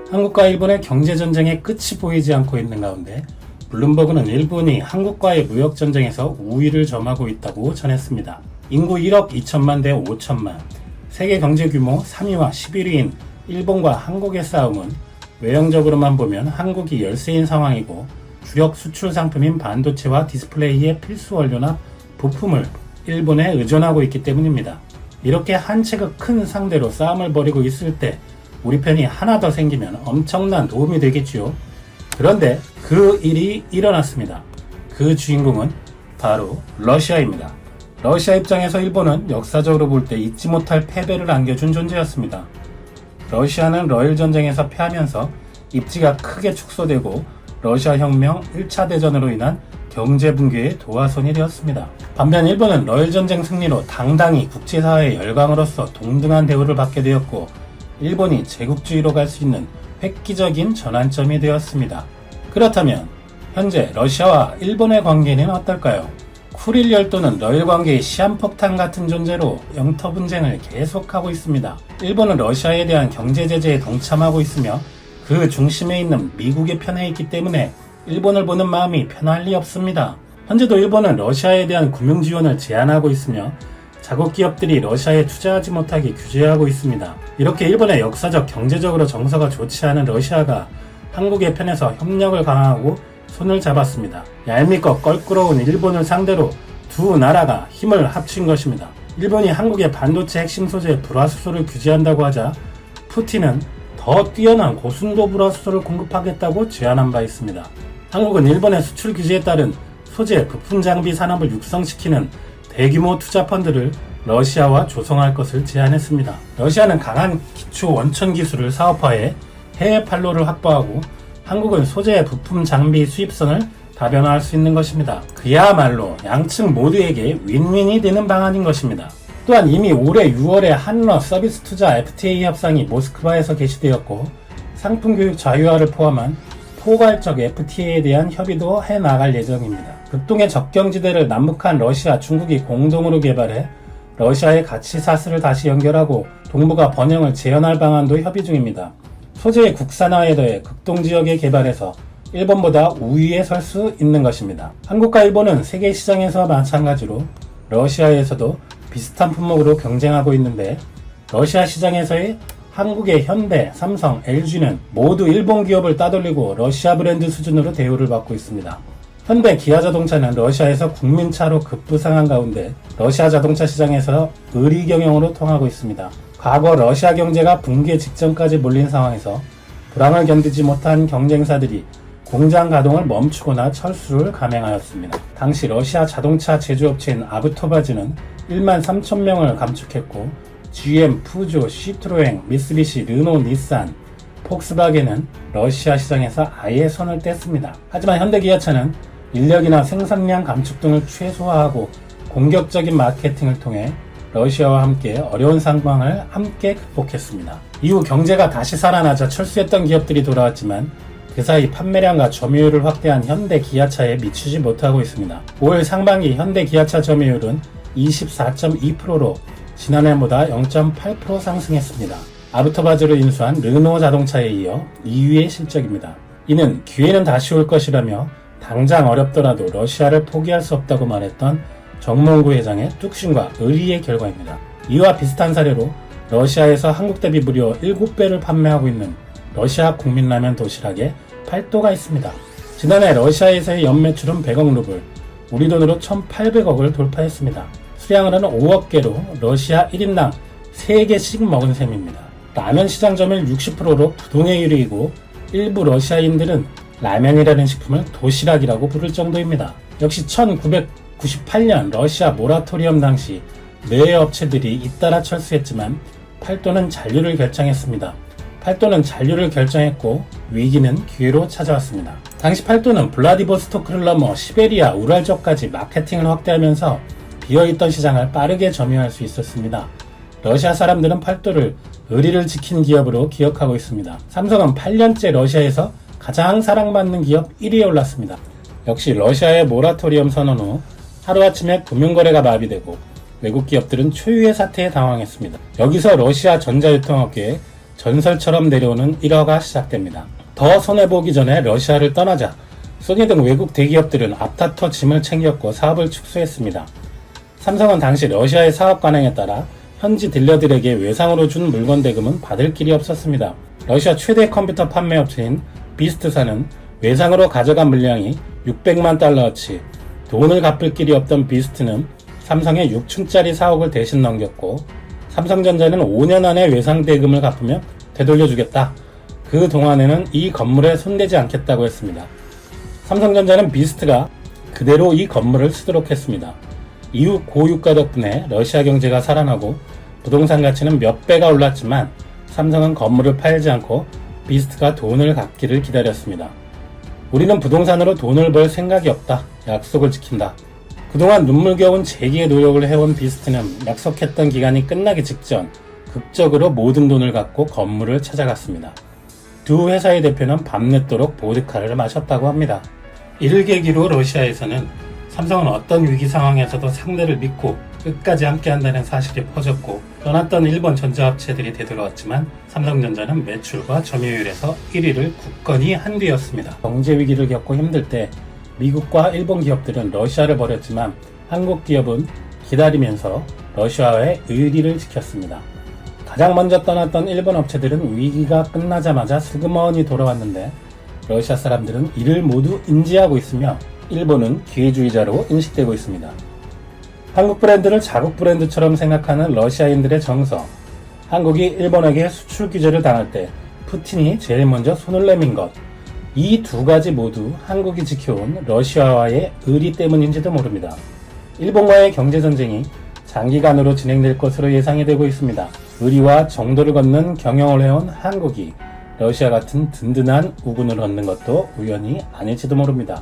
한국과 일본의 경제전쟁의 끝이 보이지 않고 있는 가운데 블룸버그는 일본이 한국과의 무역전쟁에서 우위를 점하고 있다고 전했습니다. 인구 1억 2천만 대 5천만, 세계 경제규모 3위와 11위인 일본과 한국의 싸움은 외형적으로만 보면 한국이 열세인 상황이고 주력 수출 상품인 반도체와 디스플레이의 필수 원료나 부품을 일본에 의존하고 있기 때문입니다. 이렇게 한 채가 큰 상대로 싸움을 벌이고 있을 때 우리 편이 하나 더 생기면 엄청난 도움이 되겠지요. 그런데 그 일이 일어났습니다. 그 주인공은 바로 러시아입니다. 러시아 입장에서 일본은 역사적으로 볼 때 잊지 못할 패배를 안겨준 존재였습니다. 러시아는 러일 전쟁에서 패하면서 입지가 크게 축소되고 러시아 혁명 1차 대전으로 인한 경제 붕괴의 도화선이 되었습니다. 반면 일본은 러일 전쟁 승리로 당당히 국제사회의 열강으로서 동등한 대우를 받게 되었고 일본이 제국주의로 갈 수 있는 획기적인 전환점이 되었습니다. 그렇다면 현재 러시아와 일본의 관계는 어떨까요? 쿠릴 열도는 러일 관계의 시한폭탄 같은 존재로 영토 분쟁을 계속하고 있습니다. 일본은 러시아에 대한 경제 제재에 동참하고 있으며 그 중심에 있는 미국의 편에 있기 때문에 일본을 보는 마음이 편할 리 없습니다. 현재도 일본은 러시아에 대한 금융 지원을 제한하고 있으며 자국 기업들이 러시아에 투자하지 못하게 규제하고 있습니다. 이렇게 일본의 역사적 경제적으로 정서가 좋지 않은 러시아가 한국의 편에서 협력을 강화하고 손을 잡았습니다. 얄밉고 껄끄러운 일본을 상대로 두 나라가 힘을 합친 것입니다. 일본이 한국의 반도체 핵심 소재 불화수소를 규제한다고 하자 푸틴은 더 뛰어난 고순도 불화수소를 공급하겠다고 제안한 바 있습니다. 한국은 일본의 수출 규제에 따른 소재 부품 장비 산업을 육성시키는 대규모 투자 펀드를 러시아와 조성할 것을 제안했습니다. 러시아는 강한 기초 원천 기술을 사업화해 해외 판로를 확보하고 한국은 소재 부품 장비 수입선을 다변화할 수 있는 것입니다. 그야말로 양측 모두에게 윈윈이 되는 방안인 것입니다. 또한 이미 올해 6월에 한러 서비스 투자 FTA 협상이 모스크바에서 개시되었고 상품 교육 자유화를 포함한 포괄적 FTA에 대한 협의도 해나갈 예정입니다. 극동의 적경지대를 남북한 러시아, 중국이 공동으로 개발해 러시아의 가치 사슬을 다시 연결하고 동북아 번영을 재현할 방안도 협의 중입니다. 소재의 국산화에 더해 극동지역의 개발에서 일본보다 우위에 설 수 있는 것입니다. 한국과 일본은 세계 시장에서 마찬가지로 러시아에서도 비슷한 품목으로 경쟁하고 있는데 러시아 시장에서의 한국의 현대, 삼성, LG는 모두 일본 기업을 따돌리고 러시아 브랜드 수준으로 대우를 받고 있습니다. 현대 기아자동차는 러시아에서 국민차로 급부상한 가운데 러시아 자동차 시장에서 의리 경영으로 통하고 있습니다. 과거 러시아 경제가 붕괴 직전까지 몰린 상황에서 불황을 견디지 못한 경쟁사들이 공장 가동을 멈추거나 철수를 감행하였습니다. 당시 러시아 자동차 제조업체인 아브토바즈는 1만 3천 명을 감축했고 GM, 푸조, 시트로엥, 미쓰비시, 르노, 닛산, 폭스바겐은 러시아 시장에서 아예 손을 뗐습니다. 하지만 현대기아차는 인력이나 생산량 감축 등을 최소화하고 공격적인 마케팅을 통해 러시아와 함께 어려운 상황을 함께 극복했습니다. 이후 경제가 다시 살아나자 철수했던 기업들이 돌아왔지만 그 사이 판매량과 점유율을 확대한 현대기아차에 미치지 못하고 있습니다. 올 상반기 현대기아차 점유율은 24.2%로 지난해보다 0.8% 상승했습니다. 아브토바즈를 인수한 르노 자동차에 이어 2위의 실적입니다. 이는 기회는 다시 올 것이라며 당장 어렵더라도 러시아를 포기할 수 없다고 말했던 정몽구 회장의 뚝심과 의리의 결과입니다. 이와 비슷한 사례로 러시아에서 한국 대비 무려 7배를 판매하고 있는 러시아 국민라면 도시락에 팔도가 있습니다. 지난해 러시아에서의 연매출은 100억 루블, 우리 돈으로 1,800억을 돌파했습니다. 수량으로는 5억 개로 러시아 1인당 3개씩 먹은 셈입니다. 라면 시장 점유율 60%로 부동의 1위이고 일부 러시아인들은 라면이라는 식품을 도시락이라고 부를 정도입니다. 역시 1998년 러시아 모라토리엄 당시 네 업체들이 잇따라 철수했지만 팔도는 잔류를 결정했습니다. 팔도는 잔류를 결정했고 위기는 기회로 찾아왔습니다. 당시 팔도는 블라디보스토크를 넘어 시베리아, 우랄족까지 마케팅을 확대하면서 비어있던 시장을 빠르게 점유할 수 있었습니다. 러시아 사람들은 팔도를 의리를 지킨 기업으로 기억하고 있습니다. 삼성은 8년째 러시아에서 가장 사랑받는 기업 1위에 올랐습니다. 역시 러시아의 모라토리엄 선언 후 하루아침에 금융거래가 마비되고 외국 기업들은 초유의 사태에 당황했습니다. 여기서 러시아 전자유통업계에 전설처럼 내려오는 일화가 시작됩니다. 더 손해보기 전에 러시아를 떠나자 소니 등 외국 대기업들은 앞다퉈 짐을 챙겼고 사업을 축소했습니다. 삼성은 당시 러시아의 사업 관행에 따라 현지 딜러들에게 외상으로 준 물건 대금은 받을 길이 없었습니다. 러시아 최대 컴퓨터 판매 업체인 비스트사는 외상으로 가져간 물량이 600만 달러어치, 돈을 갚을 길이 없던 비스트는 삼성에 6층짜리 4억을 대신 넘겼고, 삼성전자는 5년 안에 외상 대금을 갚으면 되돌려주겠다. 그 동안에는 이 건물에 손대지 않겠다고 했습니다. 삼성전자는 비스트가 그대로 이 건물을 쓰도록 했습니다. 이후 고유가 덕분에 러시아 경제가 살아나고 부동산 가치는 몇 배가 올랐지만 삼성은 건물을 팔지 않고 비스트가 돈을 갚기를 기다렸습니다. 우리는 부동산으로 돈을 벌 생각이 없다. 약속을 지킨다. 그동안 눈물겨운 재기의 노력을 해온 비스트는 약속했던 기간이 끝나기 직전 극적으로 모든 돈을 갖고 건물을 찾아갔습니다. 두 회사의 대표는 밤늦도록 보드카를 마셨다고 합니다. 이를 계기로 러시아에서는 삼성은 어떤 위기 상황에서도 상대를 믿고 끝까지 함께한다는 사실이 퍼졌고, 떠났던 일본 전자업체들이 되돌아왔지만 삼성전자는 매출과 점유율에서 1위를 굳건히 한 뒤였습니다. 경제 위기를 겪고 힘들 때 미국과 일본 기업들은 러시아를 버렸지만 한국 기업은 기다리면서 러시아와의 의리를 지켰습니다. 가장 먼저 떠났던 일본 업체들은 위기가 끝나자마자 슬그머니 돌아왔는데 러시아 사람들은 이를 모두 인지하고 있으며 일본은 기회주의자로 인식되고 있습니다. 한국 브랜드를 자국 브랜드처럼 생각하는 러시아인들의 정서, 한국이 일본에게 수출 규제를 당할 때 푸틴이 제일 먼저 손을 내민 것, 이 두 가지 모두 한국이 지켜온 러시아와의 의리 때문인지도 모릅니다. 일본과의 경제전쟁이 장기간으로 진행될 것으로 예상이 되고 있습니다. 의리와 정도를 걷는 경영을 해온 한국이 러시아 같은 든든한 우군을 얻는 것도 우연이 아닐지도 모릅니다.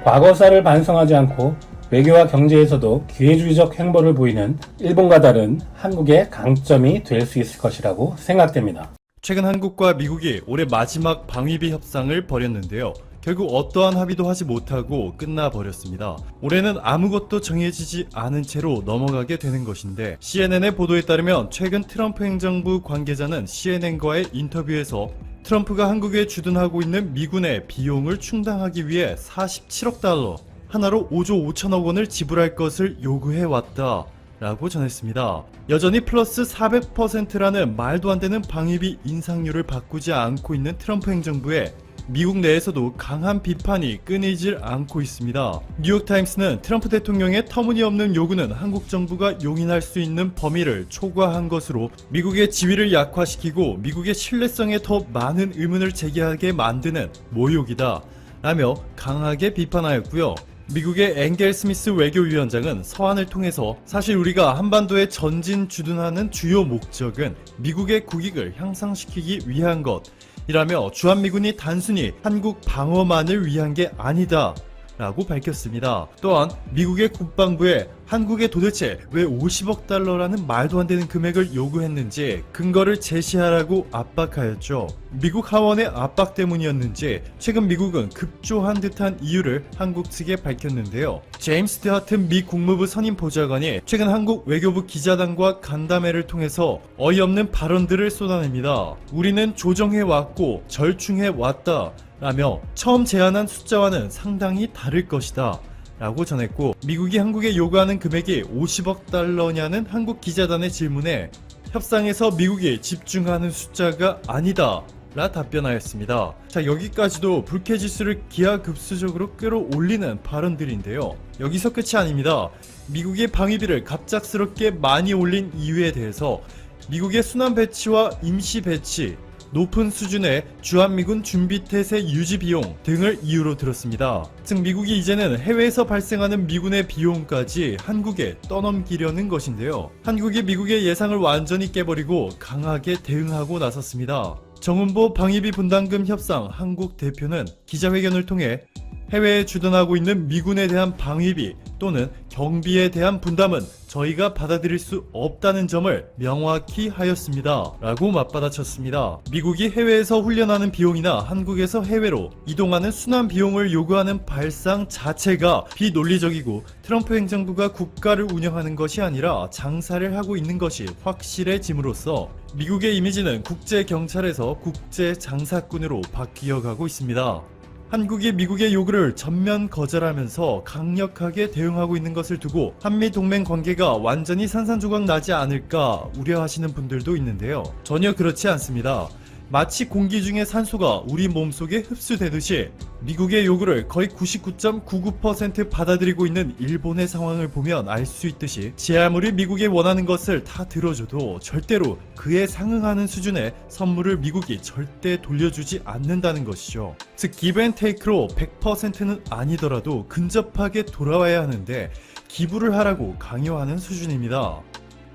과거사를 반성하지 않고 외교와 경제에서도 기회주의적 행보를 보이는 일본과 다른 한국의 강점이 될 수 있을 것이라고 생각됩니다. 최근 한국과 미국이 올해 마지막 방위비 협상을 벌였는데요. 결국 어떠한 합의도 하지 못하고 끝나버렸습니다. 올해는 아무것도 정해지지 않은 채로 넘어가게 되는 것인데, CNN의 보도에 따르면 최근 트럼프 행정부 관계자는 CNN과의 인터뷰에서 트럼프가 한국에 주둔하고 있는 미군의 비용을 충당하기 위해 47억 달러, 하나로 5조 5천억 원을 지불할 것을 요구해왔다 라고 전했습니다. 여전히 플러스 400%라는 말도 안 되는 방위비 인상률을 바꾸지 않고 있는 트럼프 행정부에 미국 내에서도 강한 비판이 끊이질 않고 있습니다. 뉴욕타임스는 트럼프 대통령의 터무니없는 요구는 한국 정부가 용인할 수 있는 범위를 초과한 것으로 미국의 지위를 약화시키고 미국의 신뢰성에 더 많은 의문을 제기하게 만드는 모욕이다 라며 강하게 비판하였고요. 미국의 앵겔 스미스 외교위원장은 서한을 통해서 사실 우리가 한반도에 전진 주둔하는 주요 목적은 미국의 국익을 향상시키기 위한 것 이라며 주한미군이 단순히 한국 방어만을 위한 게 아니다 라고 밝혔습니다. 또한 미국의 국방부에 한국에 도대체 왜 50억 달러라는 말도 안 되는 금액을 요구했는지 근거를 제시하라고 압박하였죠. 미국 하원의 압박 때문이었는지 최근 미국은 급조한 듯한 이유를 한국 측에 밝혔는데요. 제임스 드하튼 미 국무부 선임 보좌관이 최근 한국 외교부 기자단과 간담회를 통해서 어이없는 발언들을 쏟아냅니다. 우리는 조정해왔고 절충해왔다 라며 처음 제안한 숫자와는 상당히 다를 것이다 라고 전했고, 미국이 한국에 요구하는 금액이 50억 달러냐는 한국 기자단의 질문에 협상에서 미국이 집중하는 숫자가 아니다 라 답변하였습니다. 자, 여기까지도 불쾌지수를 기하급수적으로 끌어올리는 발언들인데요. 여기서 끝이 아닙니다. 미국의 방위비를 갑작스럽게 많이 올린 이유에 대해서 미국의 순환 배치와 임시 배치, 높은 수준의 주한미군 준비태세 유지 비용 등을 이유로 들었습니다. 즉 미국이 이제는 해외에서 발생하는 미군의 비용까지 한국에 떠넘기려는 것인데요. 한국이 미국의 예상을 완전히 깨버리고 강하게 대응하고 나섰습니다. 정은보 방위비 분담금 협상 한국 대표는 기자회견을 통해 해외에 주둔하고 있는 미군에 대한 방위비 또는 경비에 대한 분담은 저희가 받아들일 수 없다는 점을 명확히 하였습니다. 라고 맞받아쳤습니다. 미국이 해외에서 훈련하는 비용이나 한국에서 해외로 이동하는 순환 비용을 요구하는 발상 자체가 비논리적이고 트럼프 행정부가 국가를 운영하는 것이 아니라 장사를 하고 있는 것이 확실해짐으로써 미국의 이미지는 국제경찰에서 국제장사꾼으로 바뀌어가고 있습니다. 한국이 미국의 요구를 전면 거절하면서 강력하게 대응하고 있는 것을 두고 한미 동맹 관계가 완전히 산산조각 나지 않을까 우려하시는 분들도 있는데요. 전혀 그렇지 않습니다. 마치 공기 중의 산소가 우리 몸속에 흡수되듯이 미국의 요구를 거의 99.99% 받아들이고 있는 일본의 상황을 보면 알 수 있듯이 제 아무리 미국이 원하는 것을 다 들어줘도 절대로 그에 상응하는 수준의 선물을 미국이 절대 돌려주지 않는다는 것이죠. 즉 기브 앤 테이크로 100%는 아니더라도 근접하게 돌아와야 하는데 기부를 하라고 강요하는 수준입니다.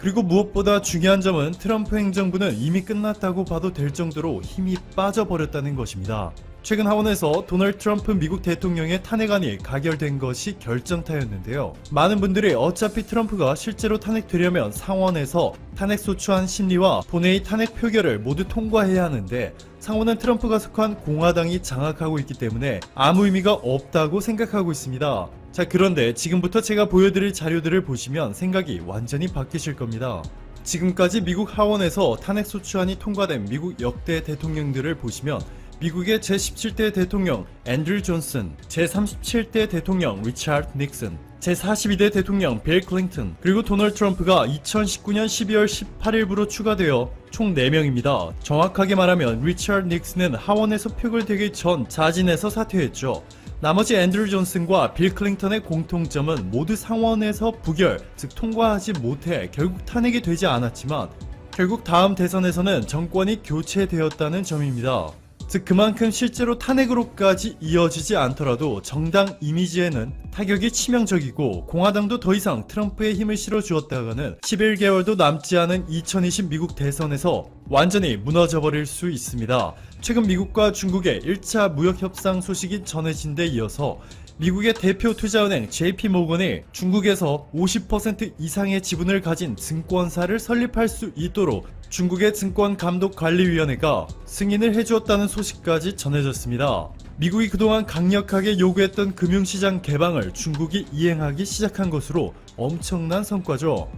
그리고 무엇보다 중요한 점은 트럼프 행정부는 이미 끝났다고 봐도 될 정도로 힘이 빠져버렸다는 것입니다. 최근 하원에서 도널드 트럼프 미국 대통령의 탄핵안이 가결된 것이 결정타였는데요. 많은 분들이 어차피 트럼프가 실제로 탄핵되려면 상원에서 탄핵소추안 심리와 본회의 탄핵 표결을 모두 통과해야 하는데 상원은 트럼프가 속한 공화당이 장악하고 있기 때문에 아무 의미가 없다고 생각하고 있습니다. 자, 그런데 지금부터 제가 보여드릴 자료들을 보시면 생각이 완전히 바뀌실 겁니다. 지금까지 미국 하원에서 탄핵소추안이 통과된 미국 역대 대통령들을 보시면 미국의 제17대 대통령 앤드류 존슨, 제37대 대통령 리처드 닉슨, 제42대 대통령 빌 클린턴, 그리고 도널드 트럼프가 2019년 12월 18일부로 추가되어 총 4명입니다. 정확하게 말하면 리처드 닉슨은 하원에서 표결되기 전 자진해서 사퇴했죠. 나머지 앤드류 존슨과 빌 클린턴의 공통점은 모두 상원에서 부결, 즉 통과하지 못해 결국 탄핵이 되지 않았지만 결국 다음 대선에서는 정권이 교체되었다는 점입니다. 즉 그만큼 실제로 탄핵으로까지 이어지지 않더라도 정당 이미지에는 타격이 치명적이고 공화당도 더 이상 트럼프의 힘을 실어주었다가는 11개월도 남지 않은 2020 미국 대선에서 완전히 무너져버릴 수 있습니다. 최근 미국과 중국의 1차 무역협상 소식이 전해진 데 이어서 미국의 대표 투자은행 JP모건이 중국에서 50% 이상의 지분을 가진 증권사를 설립할 수 있도록 중국의 증권감독관리위원회가 승인을 해주었다는 소식까지 전해졌습니다. 미국이 그동안 강력하게 요구했던 금융시장 개방을 중국이 이행하기 시작한 것으로 엄청난 성과죠.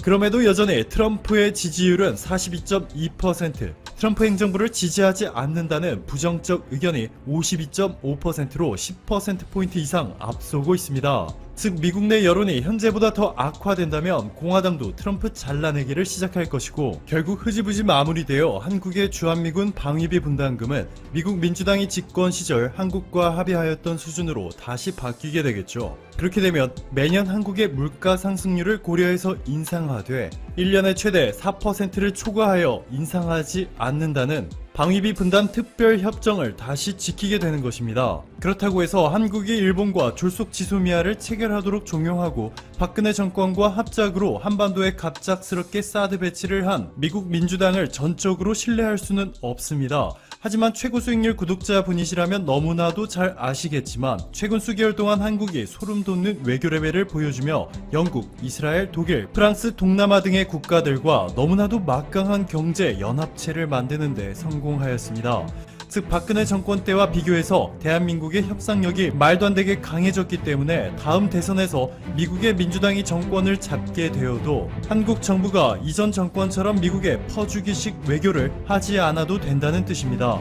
그럼에도 여전히 트럼프의 지지율은 42.2%, 트럼프 행정부를 지지하지 않는다는 부정적 의견이 52.5%로 10%포인트 이상 앞서고 있습니다. 즉 미국 내 여론이 현재보다 더 악화된다면 공화당도 트럼프 잘라내기를 시작할 것이고 결국 흐지부지 마무리되어 한국의 주한미군 방위비 분담금은 미국 민주당이 집권 시절 한국과 합의하였던 수준으로 다시 바뀌게 되겠죠. 그렇게 되면 매년 한국의 물가 상승률을 고려해서 인상하되 1년에 최대 4%를 초과하여 인상하지 않는다는 방위비 분담 특별 협정을 다시 지키게 되는 것입니다. 그렇다고 해서 한국이 일본과 졸속 지소미아를 체결하도록 종용하고 박근혜 정권과 합작으로 한반도에 갑작스럽게 사드 배치를 한 미국 민주당을 전적으로 신뢰할 수는 없습니다. 하지만 최고 수익률 구독자분이시라면 너무나도 잘 아시겠지만 최근 수개월 동안 한국이 소름 돋는 외교 레벨을 보여주며 영국, 이스라엘, 독일, 프랑스, 동남아 등의 국가들과 너무나도 막강한 경제 연합체를 만드는 데 성공하였습니다. 즉 박근혜 정권 때와 비교해서 대한민국의 협상력이 말도 안 되게 강해졌기 때문에 다음 대선에서 미국의 민주당이 정권을 잡게 되어도 한국 정부가 이전 정권처럼 미국에 퍼주기식 외교를 하지 않아도 된다는 뜻입니다.